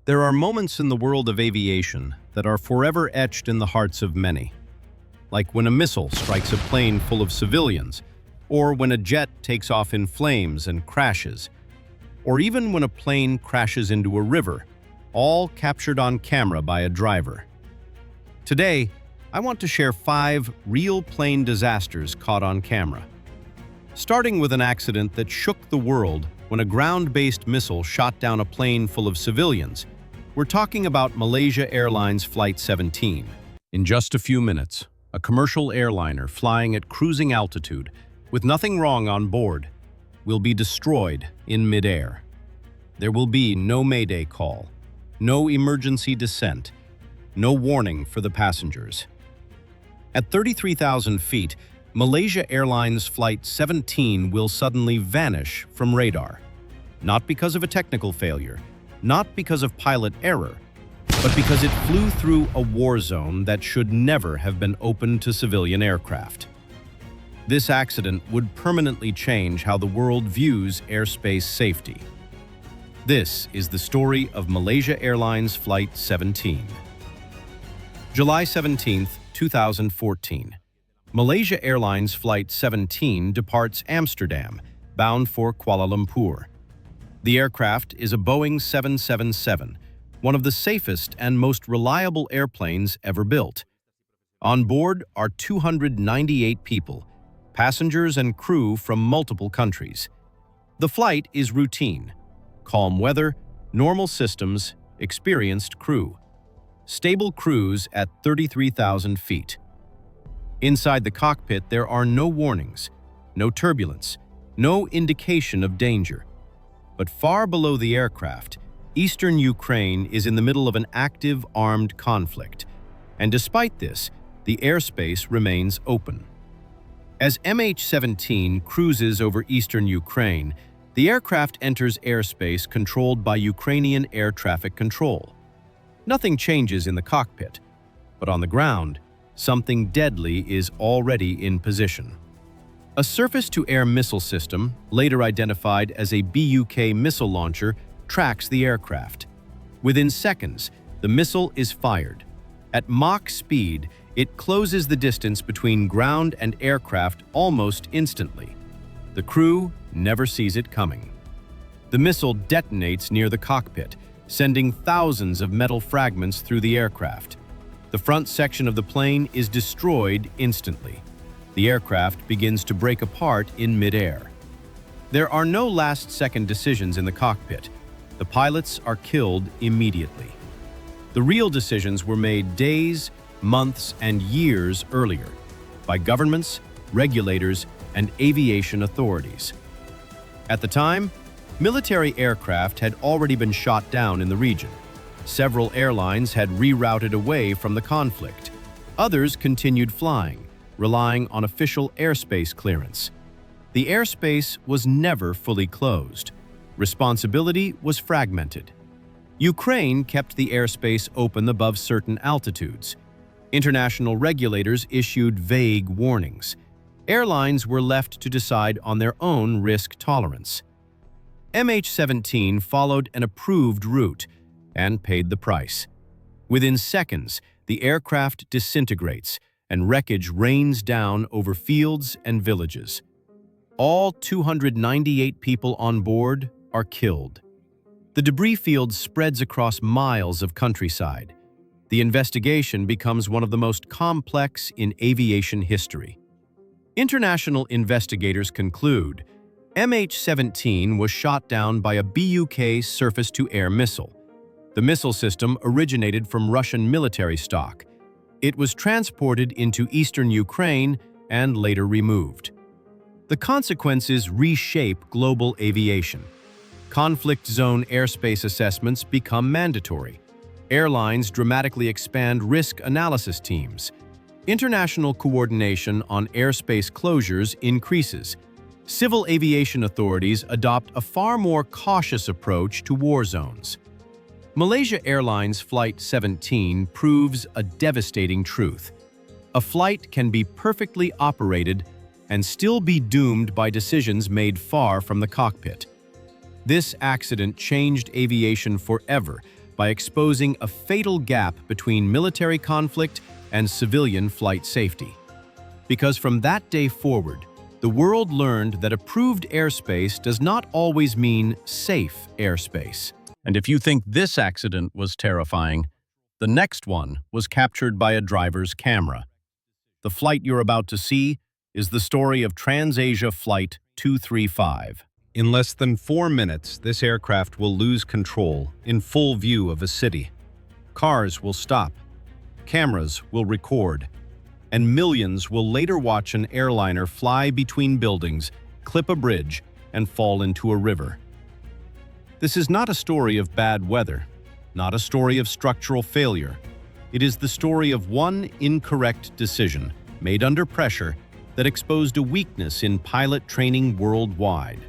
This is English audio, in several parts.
There are moments in the world of aviation that are forever etched in the hearts of many. Like when a missile strikes a plane full of civilians, or when a jet takes off in flames and crashes, or even when a plane crashes into a river, all captured on camera by a driver. Today, I want to share 5 real plane disasters caught on camera. Starting with an accident that shook the world when a ground-based missile shot down a plane full of civilians. We're talking about Malaysia Airlines Flight 17. In just a few minutes, a commercial airliner flying at cruising altitude with nothing wrong on board will be destroyed in midair. There will be no Mayday call, no emergency descent, no warning for the passengers. At 33,000 feet, Malaysia Airlines Flight 17 will suddenly vanish from radar. Not because of a technical failure, not because of pilot error, but because it flew through a war zone that should never have been open to civilian aircraft. This accident would permanently change how the world views airspace safety. This is the story of Malaysia Airlines Flight 17. July 17, 2014. Malaysia Airlines Flight 17 departs Amsterdam, bound for Kuala Lumpur. The aircraft is a Boeing 777, one of the safest and most reliable airplanes ever built. On board are 298 people, passengers and crew from multiple countries. The flight is routine: calm weather, normal systems, experienced crew. Stable cruise at 33,000 feet. Inside the cockpit, there are no warnings, no turbulence, no indication of danger. But far below the aircraft, eastern Ukraine is in the middle of an active armed conflict, and despite this, the airspace remains open. As MH17 cruises over eastern Ukraine, the aircraft enters airspace controlled by Ukrainian air traffic control. Nothing changes in the cockpit, but on the ground, something deadly is already in position. A surface-to-air missile system, later identified as a BUK missile launcher, tracks the aircraft. Within seconds, the missile is fired. At Mach speed, it closes the distance between ground and aircraft almost instantly. The crew never sees it coming. The missile detonates near the cockpit, sending thousands of metal fragments through the aircraft. The front section of the plane is destroyed instantly. The aircraft begins to break apart in midair. There are no last-second decisions in the cockpit. The pilots are killed immediately. The real decisions were made days, months, and years earlier by governments, regulators, and aviation authorities. At the time, military aircraft had already been shot down in the region. Several airlines had rerouted away from the conflict. Others continued flying, relying on official airspace clearance. The airspace was never fully closed. Responsibility was fragmented. Ukraine kept the airspace open above certain altitudes. International regulators issued vague warnings. Airlines were left to decide on their own risk tolerance. MH17 followed an approved route and paid the price. Within seconds, the aircraft disintegrates and wreckage rains down over fields and villages. All 298 people on board are killed. The debris field spreads across miles of countryside. The investigation becomes one of the most complex in aviation history. International investigators conclude MH17 was shot down by a BUK surface-to-air missile. The missile system originated from Russian military stock. It was transported into eastern Ukraine and later removed. The consequences reshape global aviation. Conflict zone airspace assessments become mandatory. Airlines dramatically expand risk analysis teams. International coordination on airspace closures increases. Civil aviation authorities adopt a far more cautious approach to war zones. Malaysia Airlines Flight 17 proves a devastating truth. A flight can be perfectly operated and still be doomed by decisions made far from the cockpit. This accident changed aviation forever by exposing a fatal gap between military conflict and civilian flight safety. Because from that day forward, the world learned that approved airspace does not always mean safe airspace. And if you think this accident was terrifying, the next one was captured by a driver's camera. The flight you're about to see is the story of TransAsia Flight 235. In less than 4 minutes, this aircraft will lose control in full view of a city. Cars will stop, cameras will record, and millions will later watch an airliner fly between buildings, clip a bridge, and fall into a river. This is not a story of bad weather, not a story of structural failure. It is the story of one incorrect decision made under pressure that exposed a weakness in pilot training worldwide.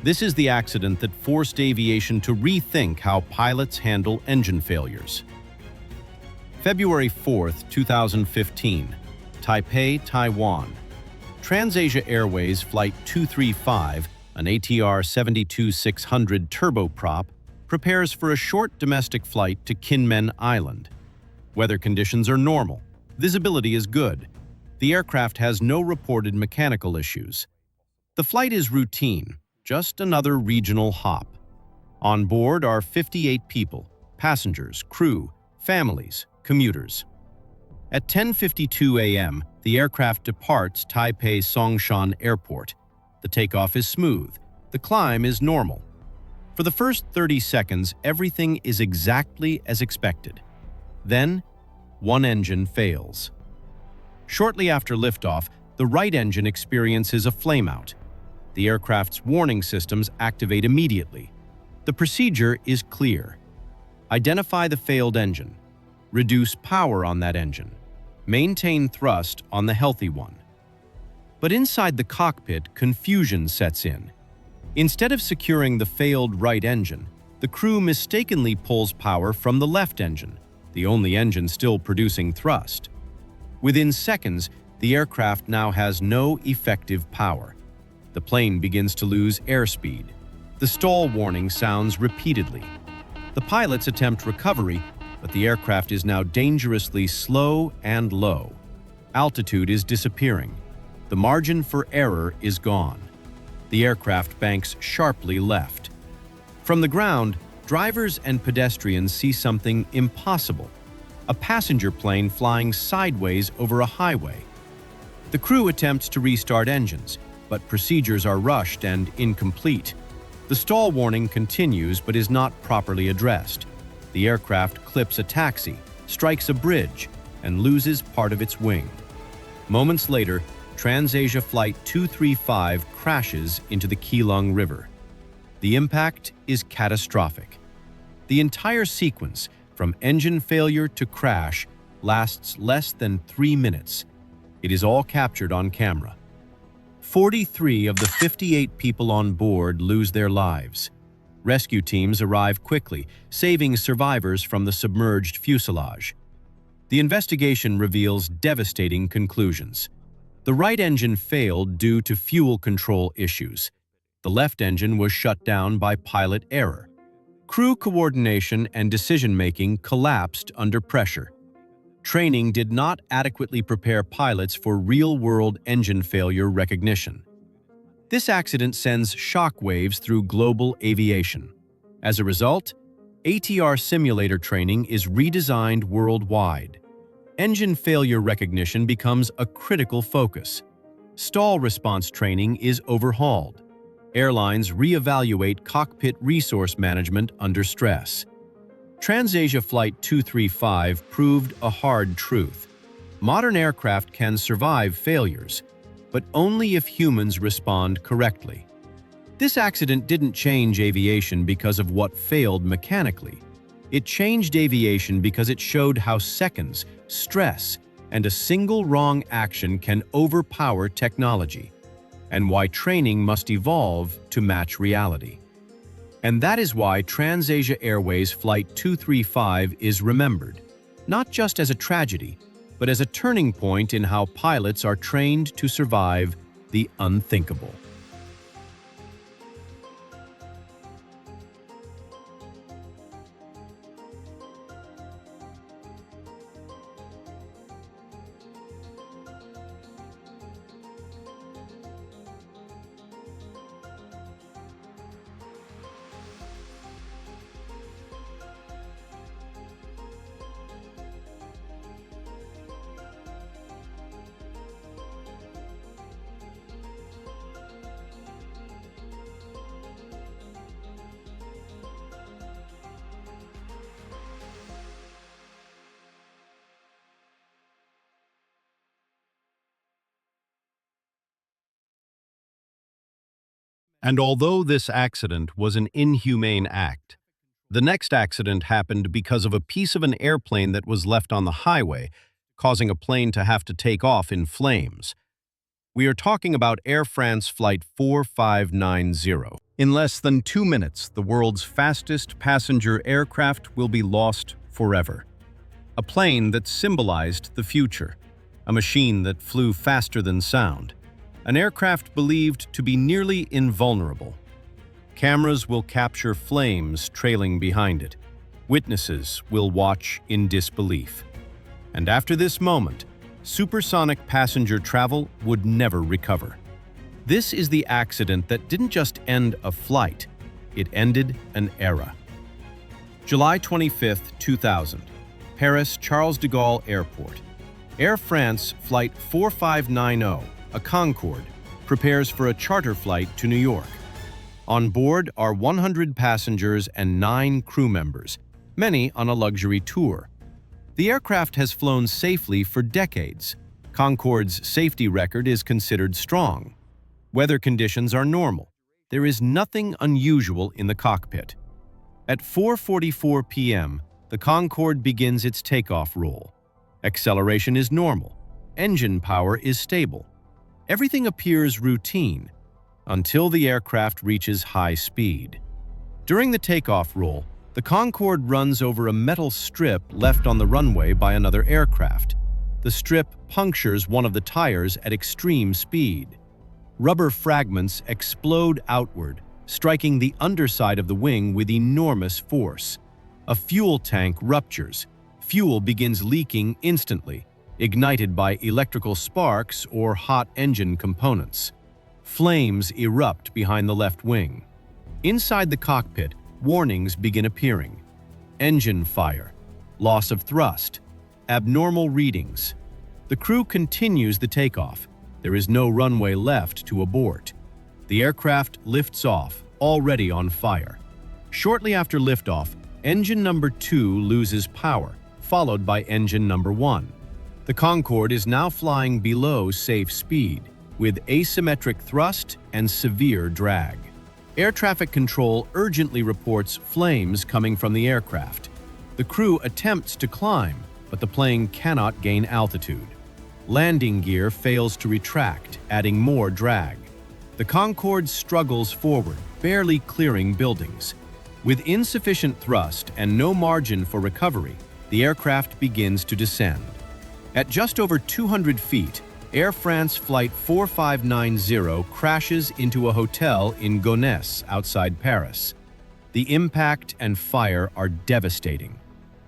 This is the accident that forced aviation to rethink how pilots handle engine failures. February 4, 2015, Taipei, Taiwan. TransAsia Airways Flight 235, an ATR 72-600 turboprop, prepares for a short domestic flight to Kinmen Island. Weather conditions are normal. Visibility is good. The aircraft has no reported mechanical issues. The flight is routine, just another regional hop. On board are 58 people, passengers, crew, families, commuters. At 10:52 a.m., the aircraft departs Taipei Songshan Airport. The takeoff is smooth. The climb is normal. For the first 30 seconds, everything is exactly as expected. Then, one engine fails. Shortly after liftoff, the right engine experiences a flameout. The aircraft's warning systems activate immediately. The procedure is clear. Identify the failed engine. Reduce power on that engine. Maintain thrust on the healthy one. But inside the cockpit, confusion sets in. Instead of securing the failed right engine, the crew mistakenly pulls power from the left engine, the only engine still producing thrust. Within seconds, the aircraft now has no effective power. The plane begins to lose airspeed. The stall warning sounds repeatedly. The pilots attempt recovery, but the aircraft is now dangerously slow and low. Altitude is disappearing. The margin for error is gone. The aircraft banks sharply left. From the ground, drivers and pedestrians see something impossible: a passenger plane flying sideways over a highway. The crew attempts to restart engines, but procedures are rushed and incomplete. The stall warning continues but is not properly addressed. The aircraft clips a taxi, strikes a bridge, and loses part of its wing. Moments later, TransAsia Flight 235 crashes into the Keelung River. The impact is catastrophic. The entire sequence, from engine failure to crash, lasts less than 3 minutes. It is all captured on camera. 43 of the 58 people on board lose their lives. Rescue teams arrive quickly, saving survivors from the submerged fuselage. The investigation reveals devastating conclusions. The right engine failed due to fuel control issues. The left engine was shut down by pilot error. Crew coordination and decision-making collapsed under pressure. Training did not adequately prepare pilots for real-world engine failure recognition. This accident sends shockwaves through global aviation. As a result, ATR simulator training is redesigned worldwide. Engine failure recognition becomes a critical focus. Stall response training is overhauled. Airlines reevaluate cockpit resource management under stress. TransAsia Flight 235 proved a hard truth. Modern aircraft can survive failures, but only if humans respond correctly. This accident didn't change aviation because of what failed mechanically. It changed aviation because it showed how seconds, stress, and a single wrong action can overpower technology, and why training must evolve to match reality. And that is why TransAsia Airways Flight 235 is remembered, not just as a tragedy, but as a turning point in how pilots are trained to survive the unthinkable. And although this accident was an inhumane act, the next accident happened because of a piece of an airplane that was left on the highway, causing a plane to have to take off in flames. We are talking about Air France Flight 4590. In less than 2 minutes, the world's fastest passenger aircraft will be lost forever. A plane that symbolized the future, a machine that flew faster than sound, an aircraft believed to be nearly invulnerable. Cameras will capture flames trailing behind it. Witnesses will watch in disbelief. And after this moment, supersonic passenger travel would never recover. This is the accident that didn't just end a flight, it ended an era. July 25, 2000, Paris Charles de Gaulle Airport. Air France Flight 4590, a Concorde, prepares for a charter flight to New York. On board are 100 passengers and 9 crew members, many on a luxury tour. The aircraft has flown safely for decades. Concorde's safety record is considered strong. Weather conditions are normal. There is nothing unusual in the cockpit. At 4:44 p.m., the Concorde begins its takeoff roll. Acceleration is normal. Engine power is stable. Everything appears routine until the aircraft reaches high speed. During the takeoff roll, the Concorde runs over a metal strip left on the runway by another aircraft. The strip punctures one of the tires at extreme speed. Rubber fragments explode outward, striking the underside of the wing with enormous force. A fuel tank ruptures. Fuel begins leaking instantly, ignited by electrical sparks or hot engine components. Flames erupt behind the left wing. Inside the cockpit, warnings begin appearing. Engine fire, loss of thrust, abnormal readings. The crew continues the takeoff. There is no runway left to abort. The aircraft lifts off, already on fire. Shortly after liftoff, engine number 2 loses power, followed by engine number 1. The Concorde is now flying below safe speed, with asymmetric thrust and severe drag. Air traffic control urgently reports flames coming from the aircraft. The crew attempts to climb, but the plane cannot gain altitude. Landing gear fails to retract, adding more drag. The Concorde struggles forward, barely clearing buildings. With insufficient thrust and no margin for recovery, the aircraft begins to descend. At just over 200 feet, Air France Flight 4590 crashes into a hotel in Gonesse, outside Paris. The impact and fire are devastating.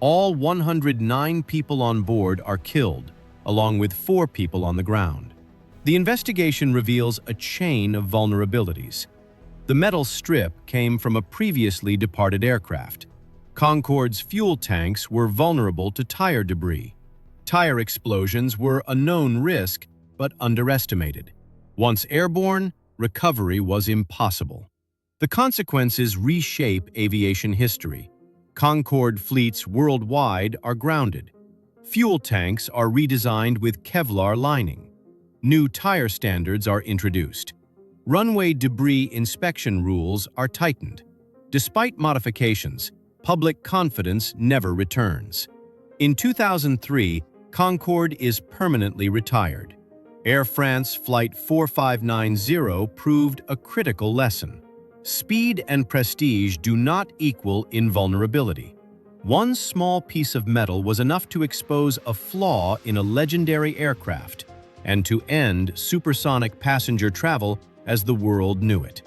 All 109 people on board are killed, along with 4 people on the ground. The investigation reveals a chain of vulnerabilities. The metal strip came from a previously departed aircraft. Concorde's fuel tanks were vulnerable to tire debris. Tire explosions were a known risk, but underestimated. Once airborne, recovery was impossible. The consequences reshape aviation history. Concorde fleets worldwide are grounded. Fuel tanks are redesigned with Kevlar lining. New tire standards are introduced. Runway debris inspection rules are tightened. Despite modifications, public confidence never returns. In 2003, Concorde is permanently retired. Air France Flight 4590 proved a critical lesson. Speed and prestige do not equal invulnerability. One small piece of metal was enough to expose a flaw in a legendary aircraft and to end supersonic passenger travel as the world knew it.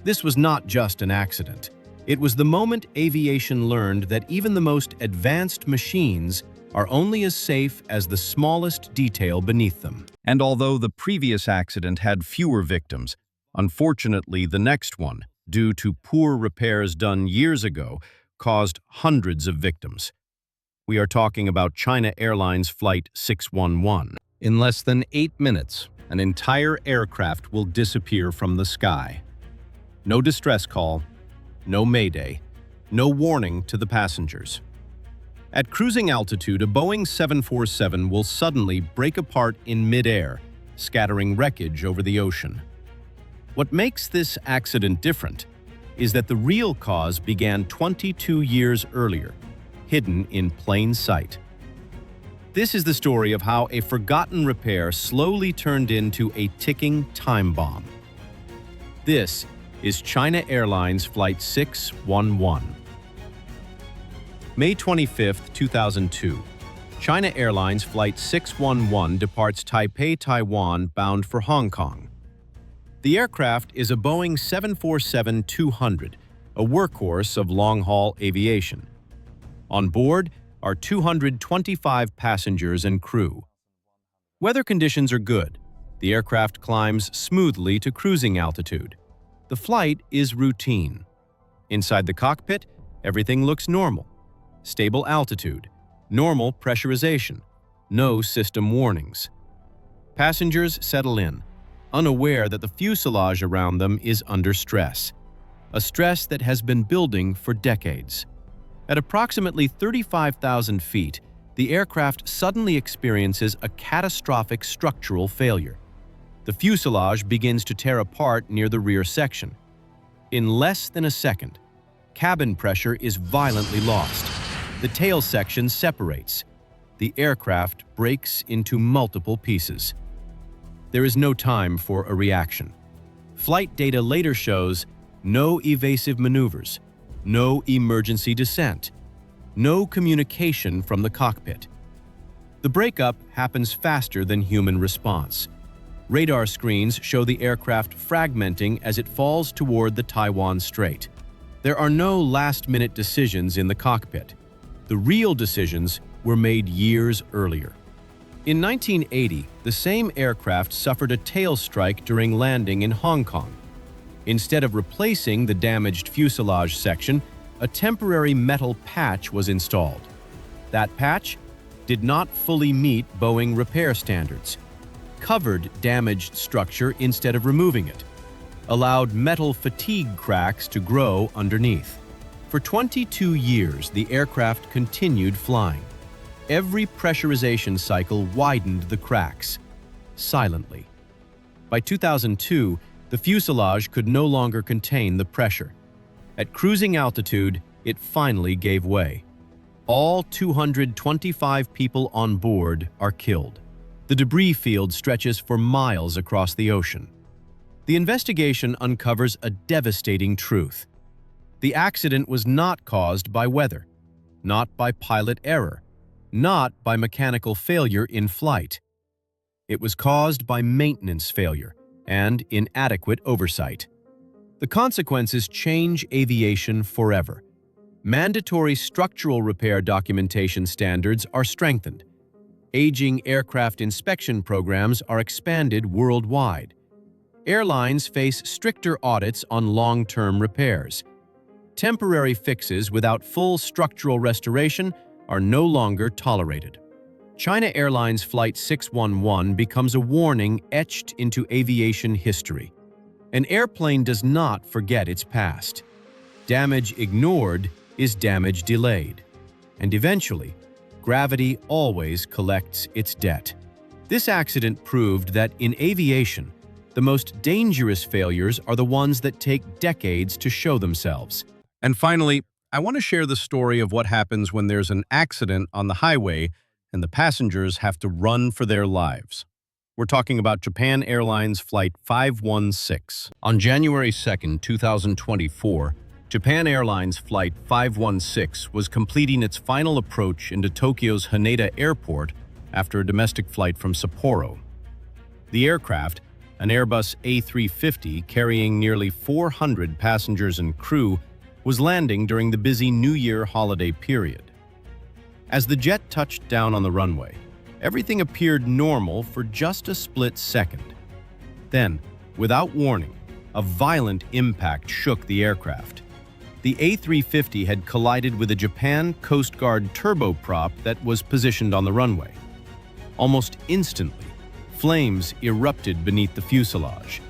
This was not just an accident. It was the moment aviation learned that even the most advanced machines are only as safe as the smallest detail beneath them. And although the previous accident had fewer victims, unfortunately the next one, due to poor repairs done years ago, caused hundreds of victims. We are talking about China Airlines Flight 611. In less than 8 minutes, an entire aircraft will disappear from the sky. No distress call, no Mayday, no warning to the passengers. At cruising altitude, a Boeing 747 will suddenly break apart in midair, scattering wreckage over the ocean. What makes this accident different is that the real cause began 22 years earlier, hidden in plain sight. This is the story of how a forgotten repair slowly turned into a ticking time bomb. This is China Airlines Flight 611. May 25, 2002. China Airlines Flight 611 departs Taipei, Taiwan, bound for Hong Kong. The aircraft is a Boeing 747-200, a workhorse of long-haul aviation. On board are 225 passengers and crew. Weather conditions are good. The aircraft climbs smoothly to cruising altitude. The flight is routine. Inside the cockpit, everything looks normal. Stable altitude, normal pressurization, no system warnings. Passengers settle in, unaware that the fuselage around them is under stress, a stress that has been building for decades. At approximately 35,000 feet, the aircraft suddenly experiences a catastrophic structural failure. The fuselage begins to tear apart near the rear section. In less than a second, cabin pressure is violently lost. The tail section separates. The aircraft breaks into multiple pieces. There is no time for a reaction. Flight data later shows no evasive maneuvers, no emergency descent, no communication from the cockpit. The breakup happens faster than human response. Radar screens show the aircraft fragmenting as it falls toward the Taiwan Strait. There are no last-minute decisions in the cockpit. The real decisions were made years earlier. In 1980, the same aircraft suffered a tail strike during landing in Hong Kong. Instead of replacing the damaged fuselage section, a temporary metal patch was installed. That patch did not fully meet Boeing repair standards, covered damaged structure instead of removing it, allowed metal fatigue cracks to grow underneath. For 22 years, the aircraft continued flying. Every pressurization cycle widened the cracks, silently. By 2002, the fuselage could no longer contain the pressure. At cruising altitude, it finally gave way. All 225 people on board are killed. The debris field stretches for miles across the ocean. The investigation uncovers a devastating truth. The accident was not caused by weather, not by pilot error, not by mechanical failure in flight. It was caused by maintenance failure and inadequate oversight. The consequences change aviation forever. Mandatory structural repair documentation standards are strengthened. Aging aircraft inspection programs are expanded worldwide. Airlines face stricter audits on long-term repairs. Temporary fixes without full structural restoration are no longer tolerated. China Airlines Flight 611 becomes a warning etched into aviation history. An airplane does not forget its past. Damage ignored is damage delayed. And eventually, gravity always collects its debt. This accident proved that in aviation, the most dangerous failures are the ones that take decades to show themselves. And finally, I want to share the story of what happens when there's an accident on the highway and the passengers have to run for their lives. We're talking about Japan Airlines Flight 516. On January 2, 2024, Japan Airlines Flight 516 was completing its final approach into Tokyo's Haneda Airport after a domestic flight from Sapporo. The aircraft, an Airbus A350 carrying nearly 400 passengers and crew, was landing during the busy New Year holiday period. As the jet touched down on the runway, everything appeared normal for just a split second. Then, without warning, a violent impact shook the aircraft. The A350 had collided with a Japan Coast Guard turboprop that was positioned on the runway. Almost instantly, flames erupted beneath the fuselage.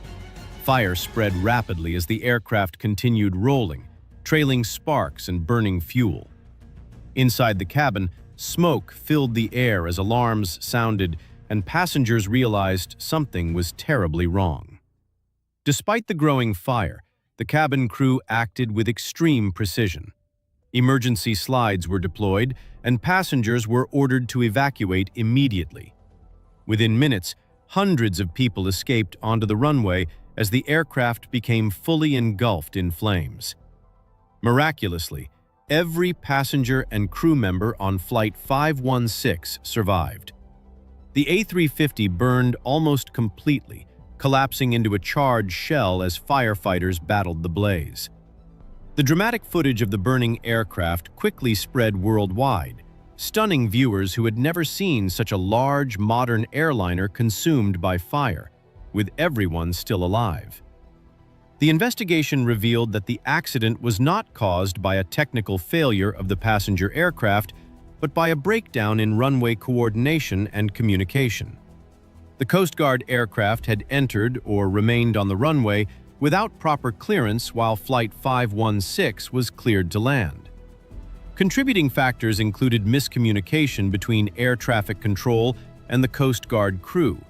Fire spread rapidly as the aircraft continued rolling, trailing sparks and burning fuel. Inside the cabin, smoke filled the air as alarms sounded and passengers realized something was terribly wrong. Despite the growing fire, the cabin crew acted with extreme precision. Emergency slides were deployed, and passengers were ordered to evacuate immediately. Within minutes, hundreds of people escaped onto the runway as the aircraft became fully engulfed in flames. Miraculously, every passenger and crew member on Flight 516 survived. The A350 burned almost completely, collapsing into a charred shell as firefighters battled the blaze. The dramatic footage of the burning aircraft quickly spread worldwide, stunning viewers who had never seen such a large, modern airliner consumed by fire, with everyone still alive. The investigation revealed that the accident was not caused by a technical failure of the passenger aircraft, but by a breakdown in runway coordination and communication. The Coast Guard aircraft had entered or remained on the runway without proper clearance while Flight 516 was cleared to land. Contributing factors included miscommunication between air traffic control and the Coast Guard crew,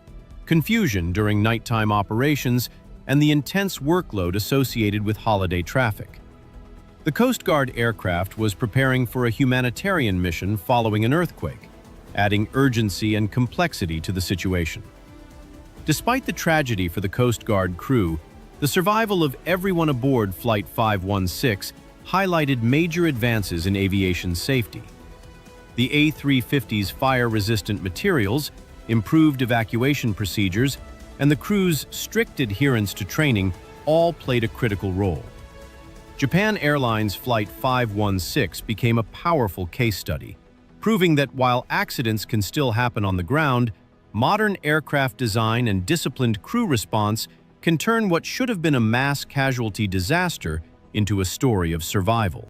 confusion during nighttime operations, and the intense workload associated with holiday traffic. The Coast Guard aircraft was preparing for a humanitarian mission following an earthquake, adding urgency and complexity to the situation. Despite the tragedy for the Coast Guard crew, the survival of everyone aboard Flight 516 highlighted major advances in aviation safety. The A350's fire-resistant materials, improved evacuation procedures, and the crew's strict adherence to training all played a critical role. Japan Airlines Flight 516 became a powerful case study, proving that while accidents can still happen on the ground, modern aircraft design and disciplined crew response can turn what should have been a mass casualty disaster into a story of survival.